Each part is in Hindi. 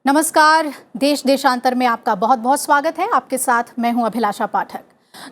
नमस्कार। देश देशांतर में आपका बहुत बहुत स्वागत है। आपके साथ मैं हूं अभिलाषा पाठक।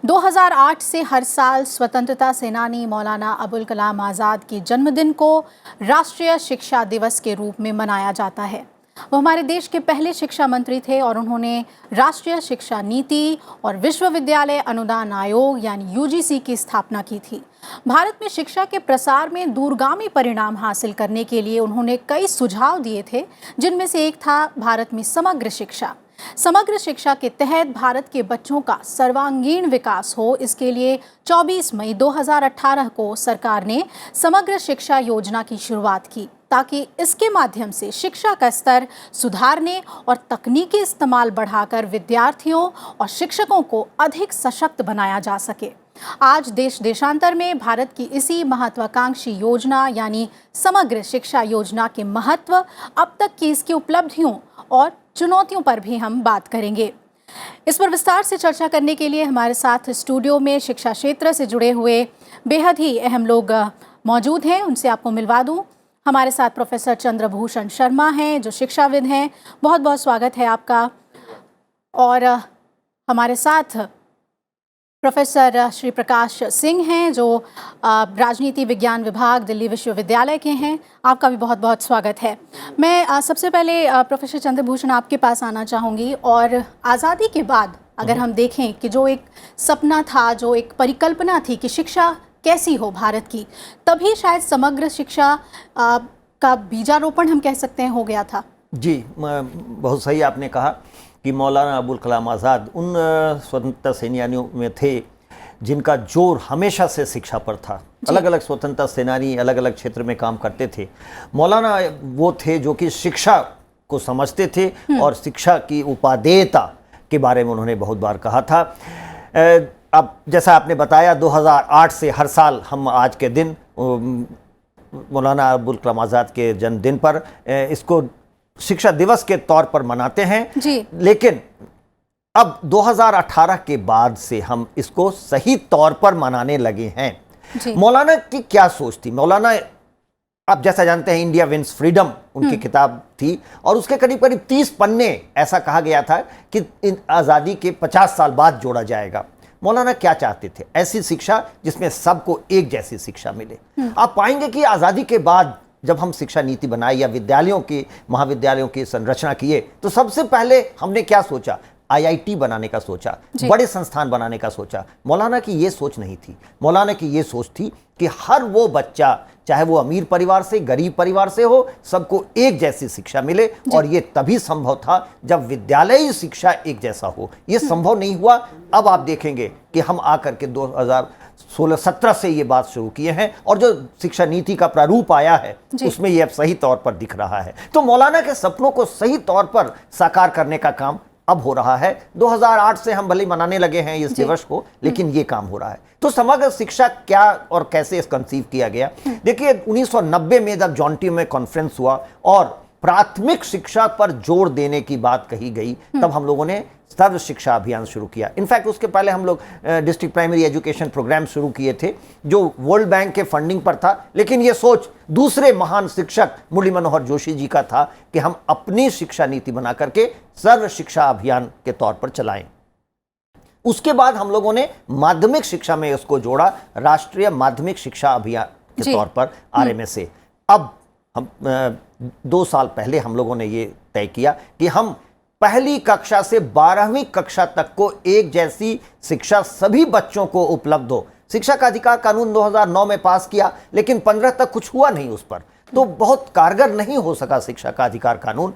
2008 से हर साल स्वतंत्रता सेनानी मौलाना अबुल कलाम आज़ाद के जन्मदिन को राष्ट्रीय शिक्षा दिवस के रूप में मनाया जाता है। वो हमारे देश के पहले शिक्षा मंत्री थे और उन्होंने राष्ट्रीय शिक्षा नीति और विश्वविद्यालय अनुदान आयोग यानी यूजीसी की स्थापना की थी। भारत में शिक्षा के प्रसार में दूरगामी परिणाम हासिल करने के लिए उन्होंने कई सुझाव दिए थे, जिनमें से एक था भारत में समग्र शिक्षा। समग्र शिक्षा के तहत भारत के बच्चों का सर्वांगीण विकास हो, इसके लिए 24 मई 2018 को सरकार ने समग्र शिक्षा योजना की शुरुआत की, ताकि इसके माध्यम से शिक्षा का स्तर सुधारने और तकनीकी इस्तेमाल बढ़ाकर विद्यार्थियों और शिक्षकों को अधिक सशक्त बनाया जा सके। आज देश देशांतर में भारत की इसी महत्वाकांक्षी योजना यानी समग्र शिक्षा योजना के महत्व, अब तक की इसकी उपलब्धियों और चुनौतियों पर भी हम बात करेंगे। इस पर विस्तार से चर्चा करने के लिए हमारे साथ स्टूडियो में शिक्षा क्षेत्र से जुड़े हुए बेहद ही अहम लोग मौजूद हैं। उनसे आपको मिलवा दूं। हमारे साथ प्रोफेसर चंद्रभूषण शर्मा हैं, जो शिक्षाविद हैं। बहुत बहुत स्वागत है आपका। और हमारे साथ प्रोफेसर श्री प्रकाश सिंह हैं, जो राजनीति विज्ञान विभाग दिल्ली विश्वविद्यालय के हैं। आपका भी बहुत बहुत स्वागत है। मैं सबसे पहले प्रोफेसर चंद्रभूषण आपके पास आना चाहूँगी। और आज़ादी के बाद अगर हम देखें कि जो एक सपना था, जो एक परिकल्पना थी कि शिक्षा कैसी हो भारत की, तभी शायद समग्र शिक्षा का बीजारोपण हम कह सकते हैं हो गया था। जी, बहुत सही आपने कहा कि मौलाना अबुल कलाम आज़ाद उन स्वतंत्रता सेनानियों में थे जिनका जोर हमेशा से शिक्षा पर था। अलग अलग स्वतंत्रता सेनानी अलग अलग क्षेत्र में काम करते थे। मौलाना वो थे जो कि शिक्षा को समझते थे और शिक्षा की उपादेयता के बारे में उन्होंने बहुत बार कहा था। अब जैसा आपने बताया, 2008 से हर साल हम आज के दिन मौलाना अबुल कलाम आज़ाद के जन्मदिन पर इसको शिक्षा दिवस के तौर पर मनाते हैं जी। लेकिन अब 2018 के बाद से हम इसको सही तौर पर मनाने लगे हैं। मौलाना की क्या सोच थी? मौलाना, आप जैसा जानते हैं, इंडिया विंस फ्रीडम उनकी किताब थी और उसके करीब करीब 30 पन्ने ऐसा कहा गया था कि आज़ादी के 50 साल बाद जोड़ा जाएगा। मौलाना क्या चाहते थे? ऐसी शिक्षा जिसमें सबको एक जैसी शिक्षा मिले। आप पाएंगे कि आज़ादी के बाद जब हम शिक्षा नीति बनाई या विद्यालयों की, महाविद्यालयों की संरचना किए, तो सबसे पहले हमने क्या सोचा? आईआईटी बनाने का सोचा, बड़े संस्थान बनाने का सोचा। मौलाना की ये सोच नहीं थी। मौलाना की ये सोच थी कि हर वो बच्चा, चाहे वो अमीर परिवार से, गरीब परिवार से हो, सबको एक जैसी शिक्षा मिले। और ये तभी संभव था जब विद्यालयी शिक्षा एक जैसा हो। ये संभव नहीं हुआ। अब आप देखेंगे कि हम आकर के 2016-17 से ये बात शुरू किए हैं और जो शिक्षा नीति का प्रारूप आया है उसमें ये अब सही तौर पर दिख रहा है। तो मौलाना के सपनों को सही तौर पर साकार करने का काम अब हो रहा है। 2008 से हम भले मनाने लगे हैं इस दिवस को, लेकिन ये काम हो रहा है। तो समग्र शिक्षा क्या और कैसे कंसीव किया गया? देखिए, 1990 में जब जॉन्टी में कॉन्फ्रेंस हुआ और प्राथमिक शिक्षा पर जोर देने की बात कही गई, तब हम लोगों ने सर्व शिक्षा अभियान शुरू किया। इनफैक्ट उसके पहले हम लोग डिस्ट्रिक्ट प्राइमरी एजुकेशन प्रोग्राम शुरू किए थे, जो वर्ल्ड बैंक के फंडिंग पर था। लेकिन ये सोच दूसरे महान शिक्षक मुरली मनोहर जोशी जी का था कि हम अपनी शिक्षा नीति बना करके सर्व शिक्षा अभियान के तौर पर चलाएं। उसके बाद हम लोगों ने माध्यमिक शिक्षा में उसको जोड़ा, राष्ट्रीय माध्यमिक शिक्षा अभियान के तौर पर, RMSA। अब हम 2 साल पहले हम लोगों ने ये तय किया कि हम पहली कक्षा से 12वीं कक्षा तक को एक जैसी शिक्षा सभी बच्चों को उपलब्ध हो। शिक्षा का अधिकार कानून 2009 में पास किया, लेकिन 15 तक कुछ हुआ नहीं उस पर, तो बहुत कारगर नहीं हो सका शिक्षा का अधिकार कानून।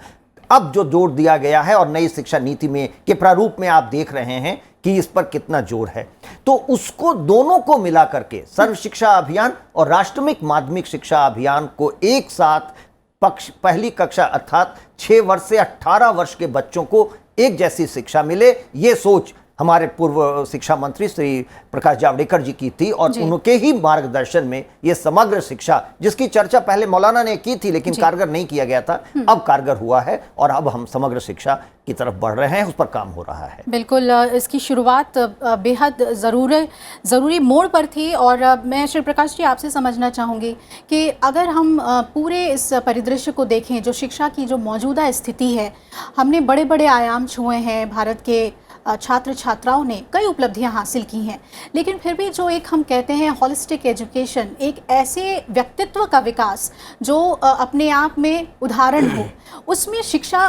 अब जो जोर दिया गया है और नई शिक्षा नीति में के प्रारूप में आप देख रहे हैं कि इस पर कितना जोर है, तो उसको दोनों को मिला करके सर्व शिक्षा अभियान और राष्ट्रीय माध्यमिक शिक्षा अभियान को एक साथ पहली कक्षा अर्थात 6 वर्ष से 18 वर्ष के बच्चों को एक जैसी शिक्षा मिले, ये सोच हमारे पूर्व शिक्षा मंत्री श्री प्रकाश जावड़ेकर जी की थी, और उनके ही मार्गदर्शन में ये समग्र शिक्षा, जिसकी चर्चा पहले मौलाना ने की थी लेकिन कारगर नहीं किया गया था, अब कारगर हुआ है और अब हम समग्र शिक्षा की तरफ बढ़ रहे हैं, उस पर काम हो रहा है। बिल्कुल, इसकी शुरुआत बेहद ज़रूरी मोड़ पर थी। और मैं श्री प्रकाश जी आपसे समझना चाहूँगी कि अगर हम पूरे इस परिदृश्य को देखें, जो शिक्षा की जो मौजूदा स्थिति है, हमने बड़े बड़े आयाम छुए हैं, भारत के छात्र छात्राओं ने कई उपलब्धियां हासिल की हैं, लेकिन फिर भी जो एक हम कहते हैं होलिस्टिक एजुकेशन, एक ऐसे व्यक्तित्व का विकास जो अपने आप में उदाहरण हो, उसमें शिक्षा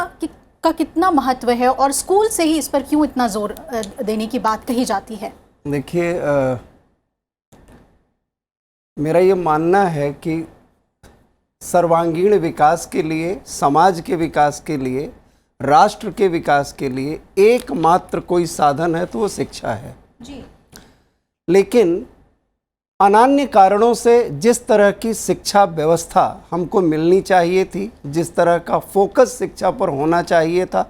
का कितना महत्व है और स्कूल से ही इस पर क्यों इतना जोर देने की बात कही जाती है? देखिए, मेरा ये मानना है कि सर्वांगीण विकास के लिए, समाज के विकास के लिए, राष्ट्र के विकास के लिए एकमात्र कोई साधन है तो वो शिक्षा है जी। लेकिन अनन्य कारणों से जिस तरह की शिक्षा व्यवस्था हमको मिलनी चाहिए थी, जिस तरह का फोकस शिक्षा पर होना चाहिए था,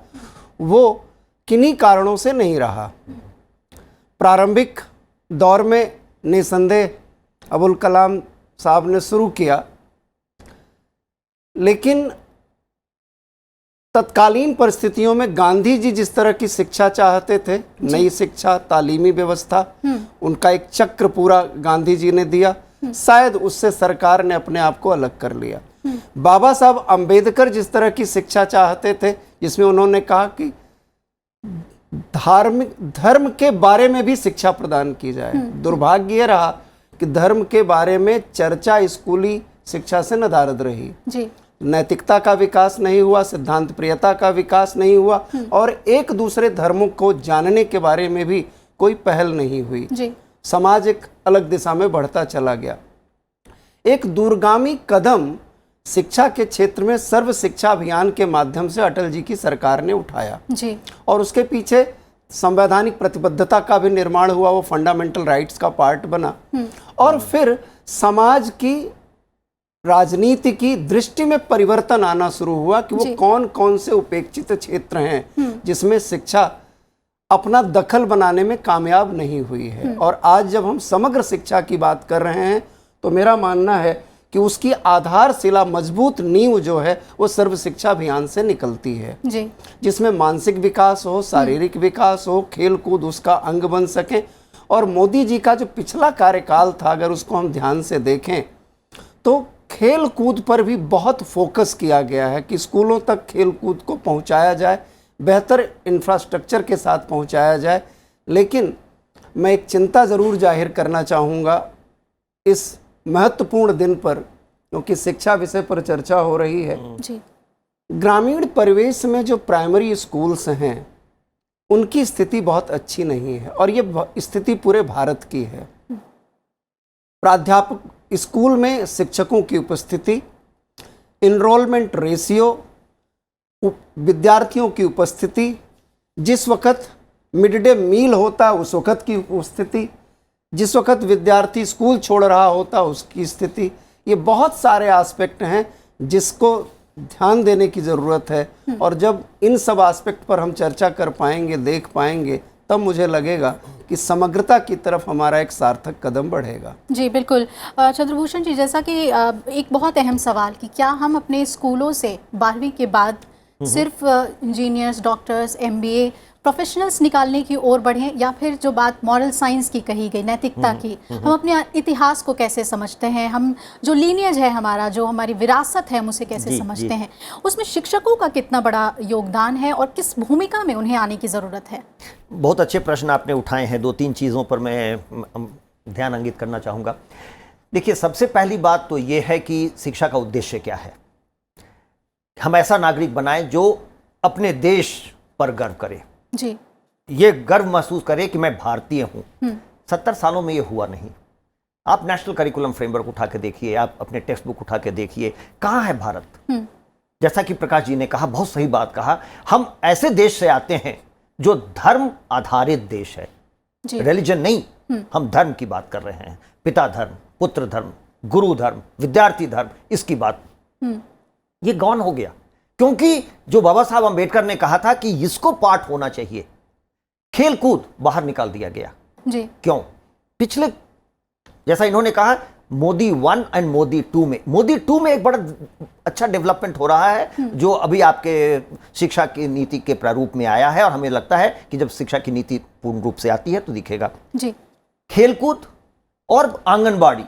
वो किन्हीं कारणों से नहीं रहा। प्रारंभिक दौर में निसंदेह अबुल कलाम साहब ने शुरू किया, लेकिन तत्कालीन परिस्थितियों में गांधी जी जिस तरह की शिक्षा चाहते थे, नई शिक्षा, तालीमी व्यवस्था, उनका एक चक्र पूरा गांधी जी ने दिया, शायद उससे सरकार ने अपने आप को अलग कर लिया। बाबा साहब अंबेडकर जिस तरह की शिक्षा चाहते थे, जिसमें उन्होंने कहा कि धर्म के बारे में भी शिक्षा प्रदान की जाए, दुर्भाग्य ये रहा कि धर्म के बारे में चर्चा स्कूली शिक्षा से नदारद रही जी। नैतिकता का विकास नहीं हुआ, सिद्धांत प्रियता का विकास नहीं हुआ, और एक दूसरे धर्मों को जानने के बारे में भी कोई पहल नहीं हुई जी। समाज एक अलग दिशा में बढ़ता चला गया। एक दूरगामी कदम शिक्षा के क्षेत्र में सर्व शिक्षा अभियान के माध्यम से अटल जी की सरकार ने उठाया जी। और उसके पीछे संवैधानिक प्रतिबद्धता का भी निर्माण हुआ, वो फंडामेंटल राइट्स का पार्ट बना, और फिर समाज की राजनीति की दृष्टि में परिवर्तन आना शुरू हुआ कि वो कौन कौन से उपेक्षित क्षेत्र हैं जिसमें शिक्षा अपना दखल बनाने में कामयाब नहीं हुई है। और आज जब हम समग्र शिक्षा की बात कर रहे हैं तो मेरा मानना है कि उसकी आधारशिला, मजबूत नींव जो है वो सर्व शिक्षा अभियान से निकलती है जी। जिसमें मानसिक विकास हो, शारीरिक विकास हो, खेल कूद उसका अंग बन सके। और मोदी जी का जो पिछला कार्यकाल था, अगर उसको हम ध्यान से देखें तो खेल कूद पर भी बहुत फोकस किया गया है कि स्कूलों तक खेल कूद को पहुंचाया जाए, बेहतर इंफ्रास्ट्रक्चर के साथ पहुंचाया जाए। लेकिन मैं एक चिंता ज़रूर जाहिर करना चाहूँगा इस महत्वपूर्ण दिन पर, क्योंकि शिक्षा विषय पर चर्चा हो रही है जी। ग्रामीण परिवेश में जो प्राइमरी स्कूल्स हैं उनकी स्थिति बहुत अच्छी नहीं है, और ये स्थिति पूरे भारत की है। प्राध्यापक स्कूल में शिक्षकों की उपस्थिति, इनरोलमेंट रेशियो, विद्यार्थियों की उपस्थिति, जिस वक्त मिड डे मील होता उस वक्त की उपस्थिति, जिस वक्त विद्यार्थी स्कूल छोड़ रहा होता उसकी स्थिति, ये बहुत सारे एस्पेक्ट हैं जिसको ध्यान देने की ज़रूरत है। और जब इन सब एस्पेक्ट पर हम चर्चा कर पाएंगे, देख पाएंगे, तब मुझे लगेगा कि समग्रता की तरफ हमारा एक सार्थक कदम बढ़ेगा। जी बिल्कुल। चंद्रभूषण जी, जैसा कि एक बहुत अहम सवाल कि क्या हम अपने स्कूलों से 12वीं के बाद सिर्फ इंजीनियर्स, डॉक्टर्स, MBA प्रोफेशनल्स निकालने की ओर बढ़ें, या फिर जो बात मॉरल साइंस की कही गई, नैतिकता की, हम अपने इतिहास को कैसे समझते हैं, हम जो लीनियज है हमारा, जो हमारी विरासत है, हम उसे कैसे समझते हैं, उसमें शिक्षकों का कितना बड़ा योगदान है और किस भूमिका में उन्हें आने की ज़रूरत है? बहुत अच्छे प्रश्न आपने उठाए हैं। 2-3 चीज़ों पर मैं ध्यान अंकित करना चाहूँगा। देखिए, सबसे पहली बात तो ये है कि शिक्षा का उद्देश्य क्या है। हम ऐसा नागरिक बनाएं जो अपने देश पर गर्व करे जी। ये गर्व महसूस करे कि मैं भारतीय हूँ। 70 सालों में ये हुआ नहीं। आप नेशनल करिकुलम फ्रेमवर्क उठा के देखिए, आप अपने टेक्स्ट बुक उठा के देखिए, कहाँ है भारत। जैसा कि प्रकाश जी ने कहा, बहुत सही बात कहा, हम ऐसे देश से आते हैं जो धर्म आधारित देश है, रिलीजन नहीं, हम धर्म की बात कर रहे हैं। पिता धर्म, पुत्र धर्म, गुरु धर्म, विद्यार्थी धर्म, इसकी बात ये गौन हो गया, क्योंकि जो बाबा साहब अंबेडकर ने कहा था कि इसको पाठ होना चाहिए, खेलकूद बाहर निकाल दिया गया। जी। क्यों? पिछले, जैसा इन्होंने कहा, मोदी 1 एंड मोदी 2 में, मोदी 2 में एक बड़ा अच्छा डेवलपमेंट हो रहा है जो अभी आपके शिक्षा की नीति के प्रारूप में आया है, और हमें लगता है कि जब शिक्षा की नीति पूर्ण रूप से आती है तो दिखेगा। जी। खेलकूद और आंगनबाड़ी,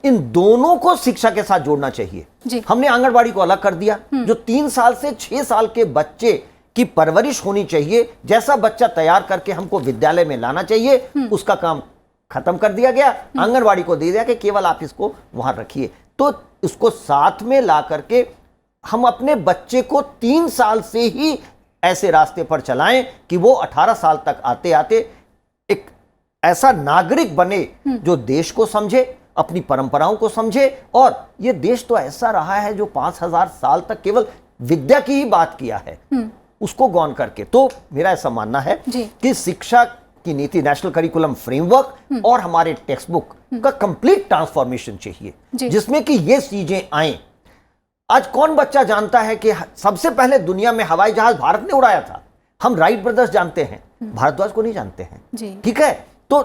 इन दोनों को शिक्षा के साथ जोड़ना चाहिए। जी। हमने आंगनबाड़ी को अलग कर दिया। जो 3 साल से 6 साल के बच्चे की परवरिश होनी चाहिए, जैसा बच्चा तैयार करके हमको विद्यालय में लाना चाहिए, उसका काम खत्म कर दिया गया। आंगनबाड़ी को दे दिया कि केवल आप इसको वहां रखिए। तो इसको साथ में ला करके हम अपने बच्चे को 3 साल से ही ऐसे रास्ते पर चलाएं कि वो 18 साल तक आते आते एक ऐसा नागरिक बने जो देश को समझे, अपनी परंपराओं को समझे। और ये देश तो ऐसा रहा है जो 5000 साल तक केवल विद्या की ही बात किया है, उसको गौन करके। तो मेरा ऐसा मानना है कि शिक्षा की नीति, नेशनल करिकुलम फ्रेमवर्क और हमारे टेक्स्ट बुक का कंप्लीट ट्रांसफॉर्मेशन चाहिए, जिसमें कि ये चीजें आए। आज कौन बच्चा जानता है कि सबसे पहले दुनिया में हवाई जहाज भारत ने उड़ाया था? हम राइट ब्रदर्स जानते हैं, भारद्वाज को नहीं जानते हैं। ठीक है, तो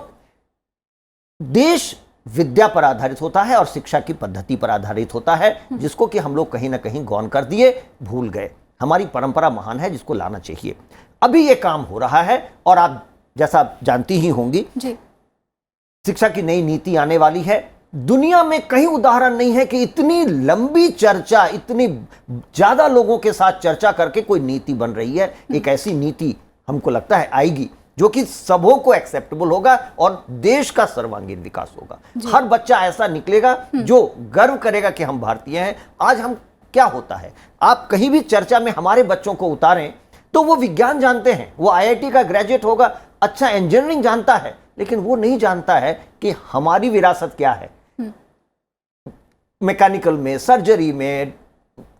देश विद्या पर आधारित होता है और शिक्षा की पद्धति पर आधारित होता है, जिसको कि हम लोग कहीं ना कहीं गौन कर दिए, भूल गए। हमारी परंपरा महान है जिसको लाना चाहिए। अभी ये काम हो रहा है और आप जैसा जानती ही होंगी, शिक्षा की नई नीति आने वाली है। दुनिया में कहीं उदाहरण नहीं है कि इतनी लंबी चर्चा, इतनी ज्यादा लोगों के साथ चर्चा करके कोई नीति बन रही है। एक ऐसी नीति हमको लगता है आएगी जो कि सबों को एक्सेप्टेबल होगा और देश का सर्वांगीण विकास होगा। हर बच्चा ऐसा निकलेगा जो गर्व करेगा कि हम भारतीय हैं। आज हम क्या होता है, आप कहीं भी चर्चा में हमारे बच्चों को उतारें तो वो विज्ञान जानते हैं, वो IIT का ग्रेजुएट होगा, अच्छा इंजीनियरिंग जानता है, लेकिन वो नहीं जानता है कि हमारी विरासत क्या है। मैकेनिकल में, सर्जरी में,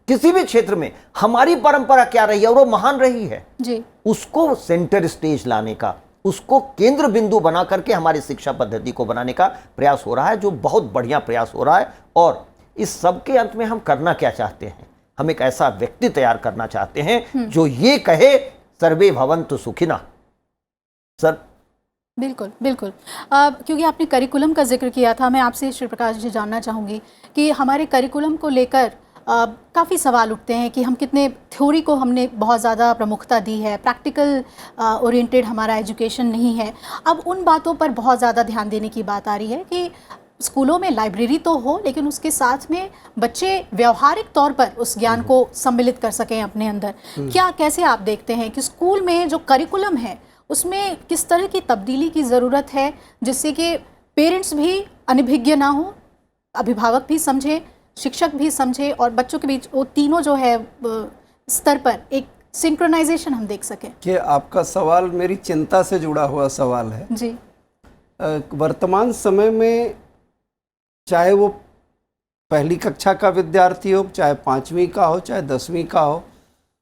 किसी भी क्षेत्र में हमारी परंपरा क्या रही है और वो महान रही है जी। उसको सेंटर स्टेज लाने का, उसको केंद्र बिंदु बना करके हमारी शिक्षा पद्धति को बनाने का प्रयास हो रहा है, जो बहुत बढ़िया प्रयास हो रहा है। और इस सब के अंत में हम करना क्या चाहते हैं? हम एक ऐसा व्यक्ति तैयार करना चाहते हैं जो ये कहे, सर्वे भवन्तु सुखिनः। सर बिल्कुल बिल्कुल। क्योंकि आपने करिकुलम का जिक्र किया था, मैं आपसे श्री प्रकाश जी जानना चाहूँगी कि हमारे करिकुलम को लेकर काफ़ी सवाल उठते हैं कि हम कितने थ्योरी को हमने बहुत ज़्यादा प्रमुखता दी है, प्रैक्टिकल ओरिएंटेड हमारा एजुकेशन नहीं है। अब उन बातों पर बहुत ज़्यादा ध्यान देने की बात आ रही है कि स्कूलों में लाइब्रेरी तो हो, लेकिन उसके साथ में बच्चे व्यवहारिक तौर पर उस ज्ञान को सम्मिलित कर सकें अपने अंदर। क्या, कैसे आप देखते हैं कि स्कूल में जो करिकुलम है उसमें किस तरह की तब्दीली की ज़रूरत है, जिससे कि पेरेंट्स भी अनभिज्ञ ना हो, अभिभावक भी समझे, शिक्षक भी समझे और बच्चों के बीच वो तीनों जो है स्तर पर एक सिंक्रोनाइजेशन हम देख सकें? कि आपका सवाल मेरी चिंता से जुड़ा हुआ सवाल है जी। वर्तमान समय में चाहे वो पहली कक्षा का विद्यार्थी हो, चाहे 5वीं का हो, चाहे 10वीं का हो,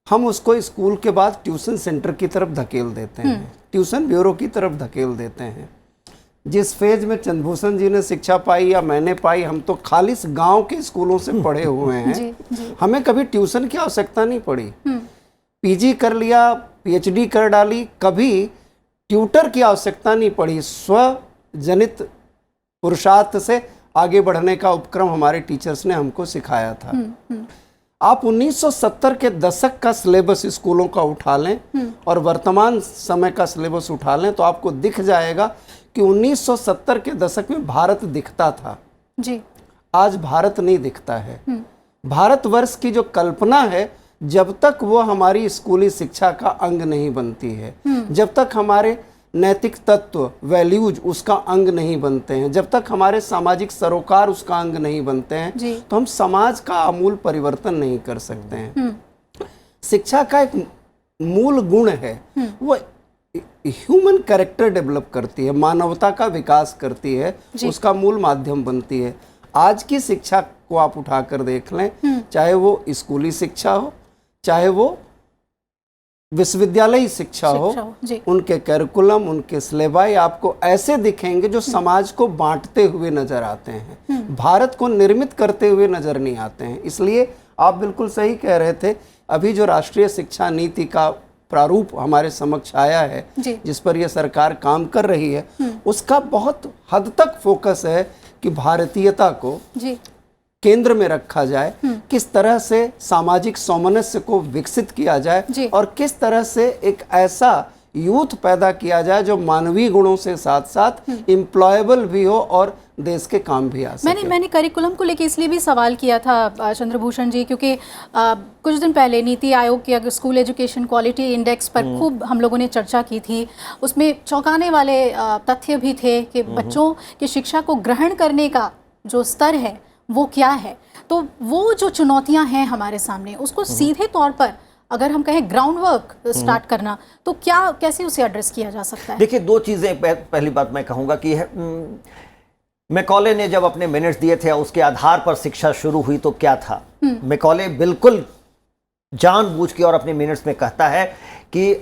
हम उसको स्कूल के बाद ट्यूशन सेंटर की तरफ धकेल देते हैं, ट्यूशन ब्यूरो की तरफ धकेल देते हैं। जिस फेज में चंद्रभूषण जी ने शिक्षा पाई या मैंने पाई, हम तो खालिस गांव के स्कूलों से पढ़े हुए हैं। जी। हमें कभी ट्यूशन की आवश्यकता नहीं पड़ी। पीजी कर लिया, पीएचडी कर डाली, कभी ट्यूटर की आवश्यकता नहीं पड़ी। स्वजनित पुरुषार्थ से आगे बढ़ने का उपक्रम हमारे टीचर्स ने हमको सिखाया था। आप 1970 के दशक का सिलेबस स्कूलों का उठा लें और वर्तमान समय का सिलेबस उठा लें तो आपको दिख जाएगा कि 1970 के दशक में भारत दिखता था जी। आज भारत नहीं दिखता है। भारतवर्ष की जो कल्पना है, जब तक वो हमारी स्कूली शिक्षा का अंग नहीं बनती है, जब तक हमारे नैतिक तत्व, वैल्यूज उसका अंग नहीं बनते हैं, जब तक हमारे सामाजिक सरोकार उसका अंग नहीं बनते हैं, तो हम समाज का आमूल परिवर्तन नहीं कर सकते हैं। शिक्षा का एक मूल गुण है, वो ह्यूमन कैरेक्टर डेवलप करती है, मानवता का विकास करती है, उसका मूल माध्यम बनती है। आज की शिक्षा को आप उठाकर देख लें, चाहे वो स्कूली शिक्षा हो, चाहे वो विश्वविद्यालयी शिक्षा हो, उनके कैरिकुलम, उनके सिलेबाई आपको ऐसे दिखेंगे जो समाज को बांटते हुए नजर आते हैं, भारत को निर्मित करते हुए नजर नहीं आते हैं। इसलिए आप बिल्कुल सही कह रहे थे, अभी जो राष्ट्रीय शिक्षा नीति का प्रारूप हमारे समक्ष आया है, जिस पर यह सरकार काम कर रही है, उसका बहुत हद तक फोकस है कि भारतीयता को केंद्र में रखा जाए, किस तरह से सामाजिक सामंजस्य को विकसित किया जाए और किस तरह से एक ऐसा यूथ पैदा किया जाए जो मानवीय गुणों से साथ साथ एम्प्लॉयबल भी हो और देश के काम भी आ सके। मैंने करिकुलम को लेकर इसलिए भी सवाल किया था चंद्रभूषण जी, क्योंकि कुछ दिन पहले नीति आयोग के स्कूल एजुकेशन क्वालिटी इंडेक्स पर खूब हम लोगों ने चर्चा की थी। उसमें चौंकाने वाले तथ्य भी थे कि बच्चों की शिक्षा को ग्रहण करने का जो स्तर है वो क्या है। तो वो जो चुनौतियां हैं हमारे सामने, उसको सीधे तौर पर अगर हम कहें ग्राउंड वर्क स्टार्ट करना, तो कैसे उसे एड्रेस किया जा सकता है? देखिए, दो चीज़ें। पहली बात मैं कहूँगा कि मैकॉले ने जब अपने मिनट्स दिए थे उसके आधार पर शिक्षा शुरू हुई तो क्या था। मैकॉले बिल्कुल जानबूझ के और अपने मिनट्स में कहता है कि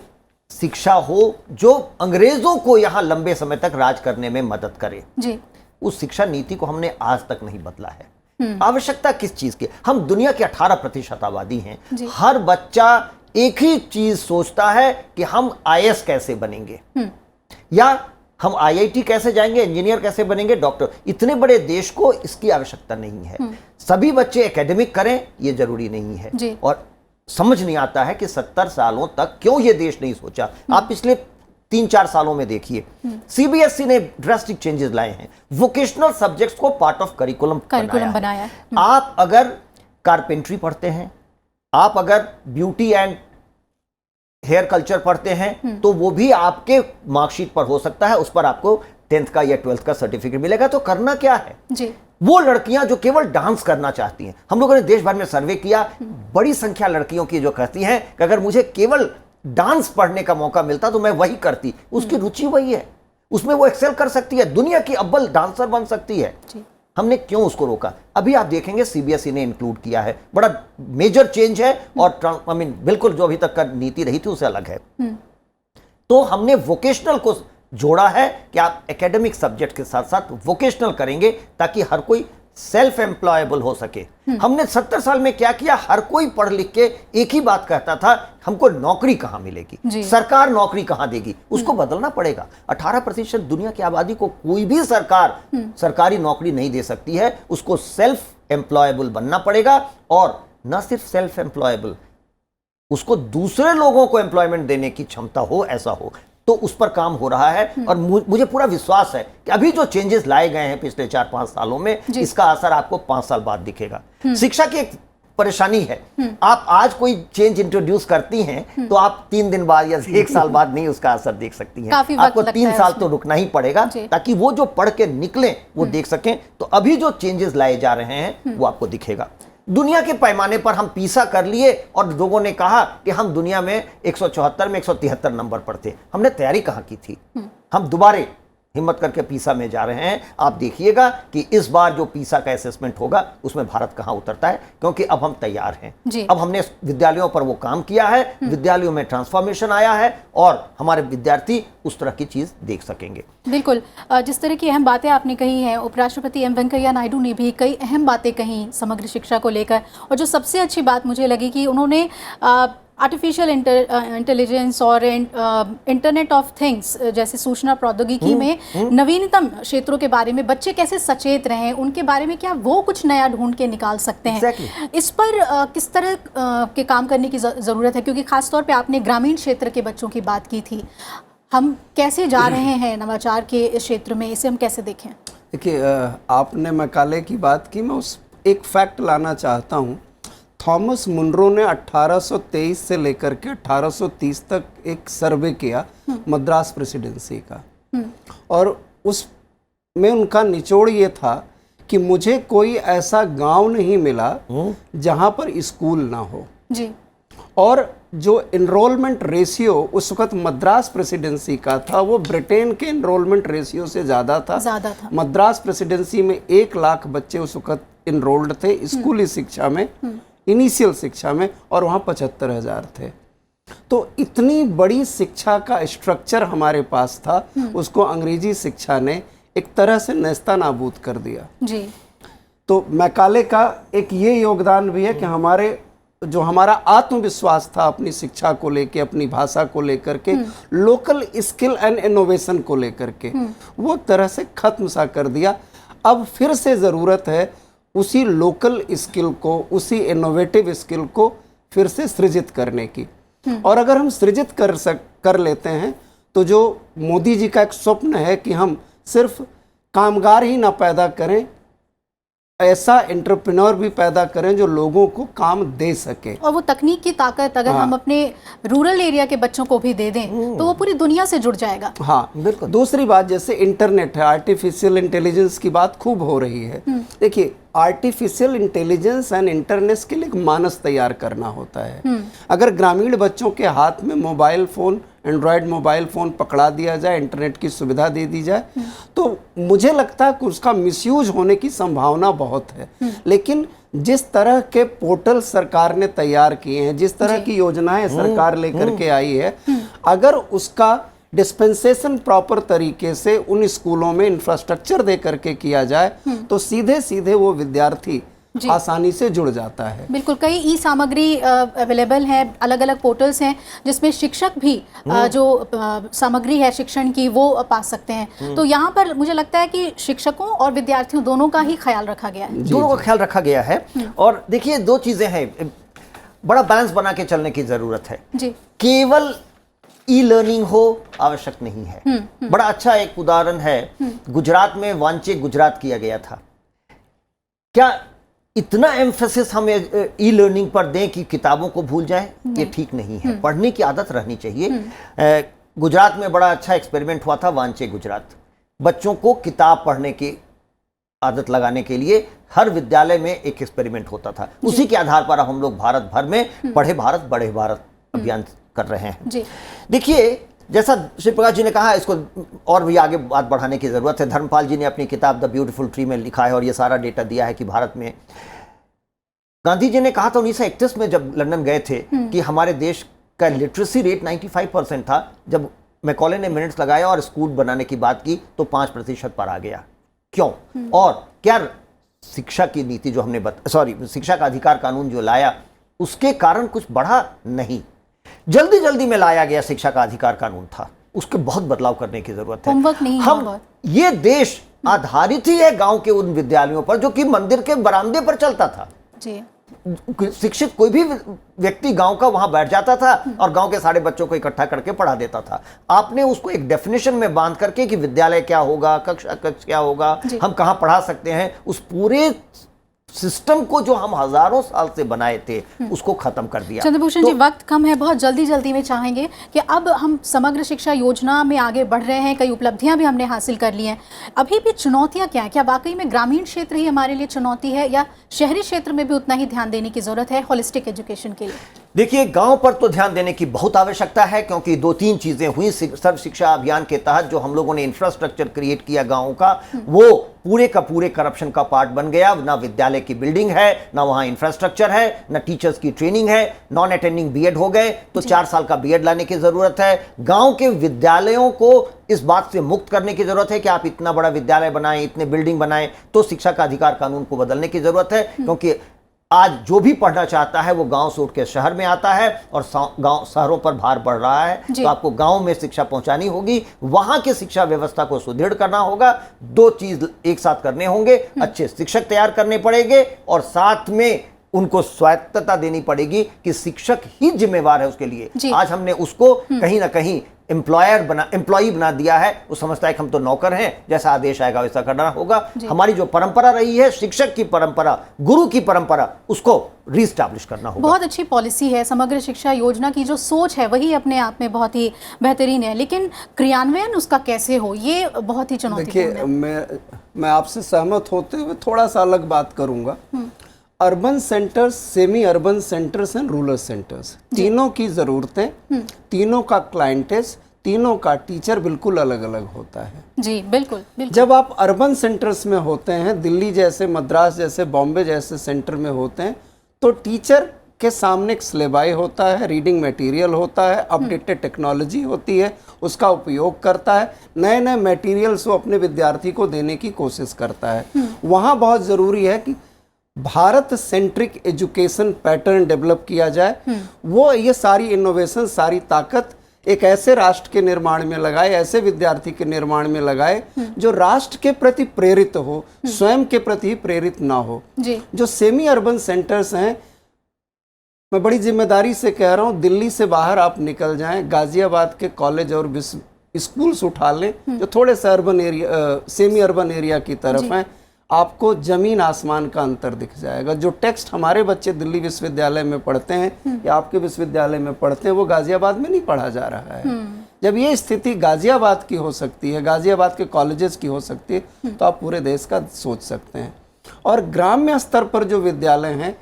शिक्षा हो जो अंग्रेजों को यहाँ लंबे समय तक राज करने में मदद करे जी। उस शिक्षा नीति को हमने आज तक नहीं बदला है। आवश्यकता किस चीज की? हम दुनिया के 18% आबादी हैं। हर बच्चा एक ही चीज सोचता है कि हम आईएएस कैसे बनेंगे, या हम आईआईटी कैसे जाएंगे, इंजीनियर कैसे बनेंगे, डॉक्टर। इतने बड़े देश को इसकी आवश्यकता नहीं है। सभी बच्चे एकेडमिक करें ये जरूरी नहीं है। और समझ नहीं आता है कि 70 सालों तक क्यों ये देश नहीं सोचा। आप पिछले 3-4 सालों में देखिए, सीबीएसई ने ड्रास्टिक चेंजेस लाए हैं। वोकेशनल सब्जेक्ट्स को पार्ट ऑफ करिकुलम बनाया है। आप अगर कारपेंट्री पढ़ते हैं, आप अगर ब्यूटी एंड हेयर कल्चर पढ़ते हैं, तो वो भी आपके मार्कशीट पर हो सकता है। उस पर आपको 10th का या 12th का सर्टिफिकेट मिलेगा। तो करना क्या है जी? वो लड़कियां जो केवल डांस करना चाहती हैं, हम लोगों ने देश भर में सर्वे किया, बड़ी संख्या लड़कियों की जो कहती हैं कि अगर मुझे केवल डांस पढ़ने का मौका मिलता तो मैं वही करती। उसकी रुचि वही है, उसमें वो एक्सेल कर सकती है, दुनिया की अव्वल डांसर बन सकती है। हमने क्यों उसको रोका? अभी आप देखेंगे सीबीएसई ने इंक्लूड किया है, बड़ा मेजर चेंज है। और बिल्कुल जो अभी तक का नीति रही थी उससे अलग है। तो हमने वोकेशनल को जोड़ा है कि आप एकेडमिक सब्जेक्ट के साथ साथ वोकेशनल करेंगे ताकि हर कोई सेल्फ एम्प्लॉयबल हो सके। हमने 70 साल में क्या किया, हर कोई पढ़ लिख के एक ही बात कहता था, हमको नौकरी कहां मिलेगी, सरकार नौकरी कहां देगी। उसको बदलना पड़ेगा। 18% दुनिया की आबादी को कोई भी सरकार सरकारी नौकरी नहीं दे सकती है। उसको सेल्फ एम्प्लॉयबल बनना पड़ेगा। और न सिर्फ सेल्फ एम्प्लॉयबल, उसको दूसरे लोगों को एम्प्लॉयमेंट देने की क्षमता हो, ऐसा हो। तो उस पर काम हो रहा है। और मुझे पूरा विश्वास है कि अभी जो चेंजेस लाए गए हैं पिछले 4-5 सालों में, इसका असर आपको 5 साल बाद दिखेगा। शिक्षा की एक परेशानी है, आप आज कोई चेंज इंट्रोड्यूस करती हैं तो आप 3 दिन बाद या 1 साल बाद नहीं उसका असर देख सकती हैं। आपको 3 साल तो रुकना ही पड़ेगा ताकि वो जो पढ़ के निकले वो देख सकें। तो अभी जो चेंजेस लाए जा रहे हैं वो आपको दिखेगा। दुनिया के पैमाने पर हम पीसा कर लिए और लोगों ने कहा कि हम दुनिया में 174 में 173 नंबर पर थे। हमने तैयारी कहाँ की थी? हम दोबारे हिम्मत करके पीसा में जा रहे हैं। आप देखिएगा कि इस बार जो पीसा का असेसमेंट होगा उसमें भारत कहाँ उतरता है, क्योंकि अब हम तैयार हैं। अब हमने विद्यालयों पर वो काम किया है, विद्यालयों में ट्रांसफॉर्मेशन आया है और हमारे विद्यार्थी उस तरह की चीज देख सकेंगे। बिल्कुल, जिस तरह की अहम बातें आपने कही हैं, उपराष्ट्रपति एम वेंकैया नायडू ने भी कई अहम बातें कही समग्र शिक्षा को लेकर। और जो सबसे अच्छी बात मुझे लगी कि उन्होंने आर्टिफिशियल इंटेलिजेंस और इंटरनेट ऑफ थिंग्स जैसे सूचना प्रौद्योगिकी में नवीनतम क्षेत्रों के बारे में बच्चे कैसे सचेत रहें, उनके बारे में क्या वो कुछ नया ढूंढ के निकाल सकते हैं। इस पर किस तरह के काम करने की ज़रूरत है, क्योंकि ख़ासतौर पे आपने ग्रामीण क्षेत्र के बच्चों की बात की थी। हम कैसे जा रहे हैं नवाचार के इस क्षेत्र में, इसे हम कैसे देखें? देखिए, आपने मैकाले की बात की, मैं उस एक फैक्ट लाना चाहता हूँ। थॉमस मुनरो ने 1823 से लेकर के 1830 तक एक सर्वे किया मद्रास प्रेसिडेंसी का, और उसमें उनका निचोड़ ये था कि मुझे कोई ऐसा गांव नहीं मिला जहां पर स्कूल ना हो जी। और जो इनरोलमेंट रेशियो उस वक्त मद्रास प्रेसिडेंसी का था वो ब्रिटेन के इनरोलमेंट रेशियो से ज़्यादा था। मद्रास प्रेसिडेंसी में 1 लाख बच्चे उस वक्त इनरोल्ड थे स्कूली शिक्षा में, इनिशियल शिक्षा में, और वहाँ 75,000 थे। तो इतनी बड़ी शिक्षा का स्ट्रक्चर हमारे पास था, उसको अंग्रेजी शिक्षा ने एक तरह से नेस्तनाबूद कर दिया जी। तो मैकाले का एक ये योगदान भी है कि हमारे जो हमारा आत्मविश्वास था अपनी शिक्षा को लेके, अपनी भाषा को लेकर के, लोकल स्किल एंड इनोवेशन को लेकर के, वो तरह से खत्म सा कर दिया। अब फिर से ज़रूरत है उसी लोकल स्किल को, उसी इनोवेटिव स्किल को फिर से सृजित करने की। और अगर हम सृजित कर लेते हैं तो जो मोदी जी का एक स्वप्न है कि हम सिर्फ कामगार ही ना पैदा करें, ऐसा एंटरप्रेन्योर भी पैदा करें जो लोगों को काम दे सके। और वो तकनीक की ताकत अगर हम अपने रूरल एरिया के बच्चों को भी दे दें तो वो पूरी दुनिया से जुड़ जाएगा। हाँ बिल्कुल। दूसरी बात, जैसे इंटरनेट है, आर्टिफिशियल इंटेलिजेंस की बात खूब हो रही है। देखिए, आर्टिफिशियल इंटेलिजेंस एंड इंटरनेट के लिए एक मानस तैयार करना होता है। अगर ग्रामीण बच्चों के हाथ में mobile phone, Android mobile phone पकड़ा दिया जाए, इंटरनेट की सुविधा दे दी जाए, तो मुझे लगता है कि उसका मिसयूज होने की संभावना बहुत है। लेकिन जिस तरह के पोर्टल सरकार ने तैयार किए हैं, जिस तरह की योजनाएं सरकार लेकर के आई है, अगर उसका डिस्पेंसेशन प्रॉपर तरीके से उन स्कूलों में इंफ्रास्ट्रक्चर दे करके किया जाए तो सीधे सीधे वो विद्यार्थी आसानी से जुड़ जाता है। बिल्कुल, कई ई सामग्री अवेलेबल है, अलग अलग पोर्टल्स हैं जिसमें शिक्षक भी जो सामग्री है शिक्षण की वो पा सकते हैं। तो यहाँ पर मुझे लगता है कि शिक्षकों और विद्यार्थियों दोनों का ही ख्याल रखा गया है। दोनों का ख्याल रखा गया है। और देखिए, दो चीजें हैं, बड़ा बैलेंस बना के चलने की जरूरत है जी। केवल ई लर्निंग हो आवश्यक नहीं है। बड़ा अच्छा एक उदाहरण है, गुजरात में वांचे गुजरात किया गया था। क्या इतना एम्फेसिस हम ई लर्निंग पर दें कि किताबों को भूल जाए? ये ठीक नहीं है। पढ़ने की आदत रहनी चाहिए। गुजरात में बड़ा अच्छा एक्सपेरिमेंट हुआ था, वांचे गुजरात। बच्चों को किताब पढ़ने की आदत लगाने के लिए हर विद्यालय में एक एक्सपेरिमेंट होता था। उसी के आधार पर हम लोग भारत भर में पढ़े भारत बड़े भारत अभियान कर रहे हैं। देखिए, जैसा श्री प्रकाश जी ने कहा, इसको और भी आगे बात बढ़ाने की जरूरत है। धर्मपाल जी ने अपनी किताब द ब्यूटीफुल ट्री में लिखा है और ये सारा डेटा दिया है कि भारत में गांधी जी ने कहा था 1931 में जब लंदन गए थे कि हमारे देश का लिटरेसी रेट 95% था। जब मैकॉले ने मिनट्स लगाया और स्कूल बनाने की बात की तो 5% पर आ गया। क्यों? और क्या शिक्षा की नीति जो हमने शिक्षा का अधिकार कानून जो लाया उसके कारण कुछ बढ़ा? नहीं। जल्दी जल्दी में लाया गया शिक्षा का अधिकार कानून था, उसके बहुत बदलाव करने की जरूरत है। नहीं हम ये देश आधारित ही है गांव के उन विद्यालयों पर जो कि मंदिर के बरामदे पर चलता था जी। शिक्षित कोई भी व्यक्ति गांव का वहां बैठ जाता था और गांव के सारे बच्चों को इकट्ठा करके पढ़ा देता था। आपने उसको एक डेफिनेशन में बांध करके कि विद्यालय क्या होगा, कक्षा क्या होगा, हम कहां पढ़ा सकते हैं, उस पूरे सिस्टम को जो हम हजारों साल से बनाए थे उसको खत्म कर दिया। चंद्रभूषण जी, वक्त कम है, बहुत जल्दी में चाहेंगे कि अब हम समग्र शिक्षा योजना में आगे बढ़ रहे हैं, कई उपलब्धियां भी हमने हासिल कर ली हैं। अभी भी चुनौतियां क्या है? क्या वाकई में ग्रामीण क्षेत्र ही हमारे लिए चुनौती है या शहरी क्षेत्र में भी उतना ही ध्यान देने की जरूरत है होलिस्टिक एजुकेशन के लिए? देखिए, गांव पर तो ध्यान देने की बहुत आवश्यकता है क्योंकि 2-3 चीजें हुई। सर्व शिक्षा अभियान के तहत जो हम लोगों ने इंफ्रास्ट्रक्चर क्रिएट किया गांवों का, वो पूरे का पूरे करप्शन का पार्ट बन गया। ना विद्यालय की बिल्डिंग है, ना वहां इंफ्रास्ट्रक्चर है, ना टीचर्स की ट्रेनिंग है। नॉन अटेंडिंग बीएड हो गए तो 4 साल का बीएड लाने की जरूरत है। गांव के विद्यालयों को इस बात से मुक्त करने की जरूरत है कि आप इतना बड़ा विद्यालय बनाएं, इतने बिल्डिंग बनाएं। तो शिक्षा का अधिकार कानून को बदलने की जरूरत है क्योंकि आज जो भी पढ़ना चाहता है वो गांव से उठ के शहर में आता है और गांव शहरों पर भार बढ़ रहा है। तो आपको गांव में शिक्षा पहुंचानी होगी, वहां की शिक्षा व्यवस्था को सुदृढ़ करना होगा। 2 चीज एक साथ करने होंगे, अच्छे शिक्षक तैयार करने पड़ेंगे और साथ में उनको स्वायत्तता देनी पड़ेगी कि शिक्षक ही जिम्मेवार है उसके लिए। आज हमने उसको कहीं ना कहीं एम्प्लॉई बना दिया है। वो समझता है कि हम तो नौकर हैं, जैसा आदेश आएगा वैसा करना होगा। हमारी जो परंपरा रही है, शिक्षक की परंपरा, गुरु की परंपरा, उसको रीस्टैब्लिश करना होगा। बहुत अच्छी पॉलिसी है समग्र शिक्षा योजना की, जो सोच है वही अपने आप में बहुत ही बेहतरीन है, लेकिन क्रियान्वयन उसका कैसे हो ये बहुत ही चुनौतीपूर्ण है। मैं आपसे सहमत होते हुए थोड़ा सा अलग बात करूंगा। Urban centres, semi urban centres and rural centres, तीनों की ज़रूरतें, तीनों का क्लाइंटेज, तीनों का टीचर बिल्कुल अलग अलग होता है जी। बिल्कुल। जब आप अर्बन सेंटर्स में होते हैं, दिल्ली जैसे, मद्रास जैसे, बॉम्बे जैसे सेंटर में होते हैं, तो टीचर के सामने एक सिलेबाई होता है, रीडिंग मटेरियल होता है, अपडेटेड टेक्नोलॉजी होती है, उसका उपयोग करता है, नए नए मटेरियल्स वो अपने विद्यार्थी को देने की कोशिश करता है। वहाँ बहुत ज़रूरी है कि Bharat centric education pattern develop किया जाए, वो ये सारी इनोवेशन, सारी ताकत एक ऐसे राष्ट्र के निर्माण में लगाए, ऐसे विद्यार्थी के निर्माण में लगाए जो राष्ट्र के प्रति प्रेरित हो, स्वयं के प्रति प्रेरित ना हो। जो सेमी अर्बन सेंटर्स हैं, मैं बड़ी जिम्मेदारी से कह रहा हूँ, दिल्ली से बाहर आप निकल जाएं, गाजियाबाद के कॉलेज और स्कूल्स उठा लें जो थोड़े से urban area, semi urban area की तरफ हैं, आपको जमीन आसमान का अंतर दिख जाएगा। जो टेक्स्ट हमारे बच्चे दिल्ली विश्वविद्यालय में पढ़ते हैं या आपके विश्वविद्यालय में पढ़ते हैं, वो गाजियाबाद में नहीं पढ़ा जा रहा है। जब ये स्थिति गाजियाबाद की हो सकती है, गाजियाबाद के कॉलेजेस की हो सकती है, तो आप पूरे देश का सोच सकते हैं। और ग्राम्य स्तर पर जो विद्यालय हैं,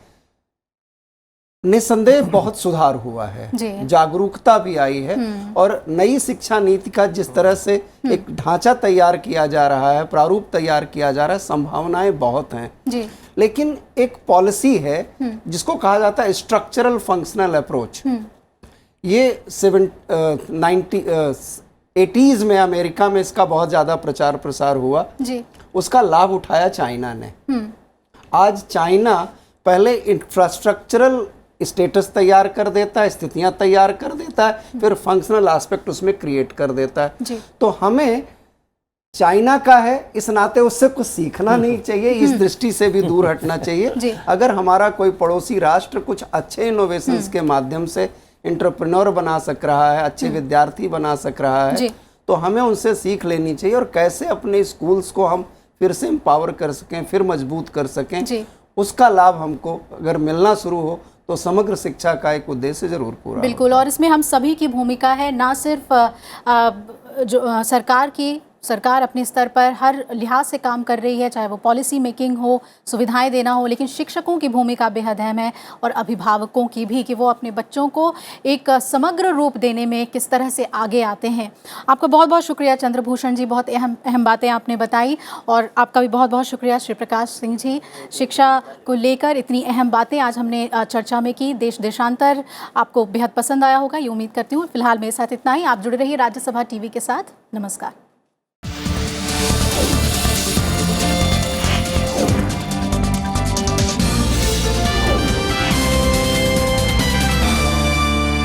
निसंदेह बहुत सुधार हुआ है, जागरूकता भी आई है, और नई शिक्षा नीति का जिस तरह से एक ढांचा तैयार किया जा रहा है, प्रारूप तैयार किया जा रहा है, संभावनाएं बहुत हैं। लेकिन एक पॉलिसी है जिसको कहा जाता है स्ट्रक्चरल फंक्शनल अप्रोच। ये 80s में अमेरिका में इसका बहुत ज्यादा प्रचार प्रसार हुआ, उसका लाभ उठाया चाइना ने। आज चाइना पहले इंफ्रास्ट्रक्चरल स्टेटस तैयार कर देता है, स्थितियां तैयार कर देता है, फिर फंक्शनल एस्पेक्ट उसमें क्रिएट कर देता है। तो हमें चाइना का है, इस नाते उससे कुछ सीखना नहीं चाहिए, इस दृष्टि से भी दूर हटना चाहिए। अगर हमारा कोई पड़ोसी राष्ट्र कुछ अच्छे इनोवेशंस के माध्यम से एंटरप्रेन्योर बना सक रहा है, अच्छे विद्यार्थी बना सक रहा है, तो हमें उनसे सीख लेनी चाहिए। और कैसे अपने स्कूल्स को हम फिर से एम्पावर कर सकें, फिर मजबूत कर सकें, उसका लाभ हमको अगर मिलना शुरू हो तो समग्र शिक्षा का एक उद्देश्य जरूर पूरा। बिल्कुल, और इसमें हम सभी की भूमिका है, ना सिर्फ जो सरकार की, सरकार अपने स्तर पर हर लिहाज से काम कर रही है, चाहे वो पॉलिसी मेकिंग हो, सुविधाएं देना हो, लेकिन शिक्षकों की भूमिका बेहद अहम है, और अभिभावकों की भी, कि वो अपने बच्चों को एक समग्र रूप देने में किस तरह से आगे आते हैं। आपका बहुत बहुत शुक्रिया चंद्रभूषण जी, बहुत अहम बातें आपने बताई, और आपका भी बहुत बहुत शुक्रिया श्री प्रकाश सिंह जी, शिक्षा को लेकर इतनी अहम बातें आज हमने चर्चा में की। देश देशांतर आपको बेहद पसंद आया होगा, ये उम्मीद करती हूँ। फिलहाल मेरे साथ इतना ही। आप जुड़े रहिए राज्यसभा टीवी के साथ। नमस्कार।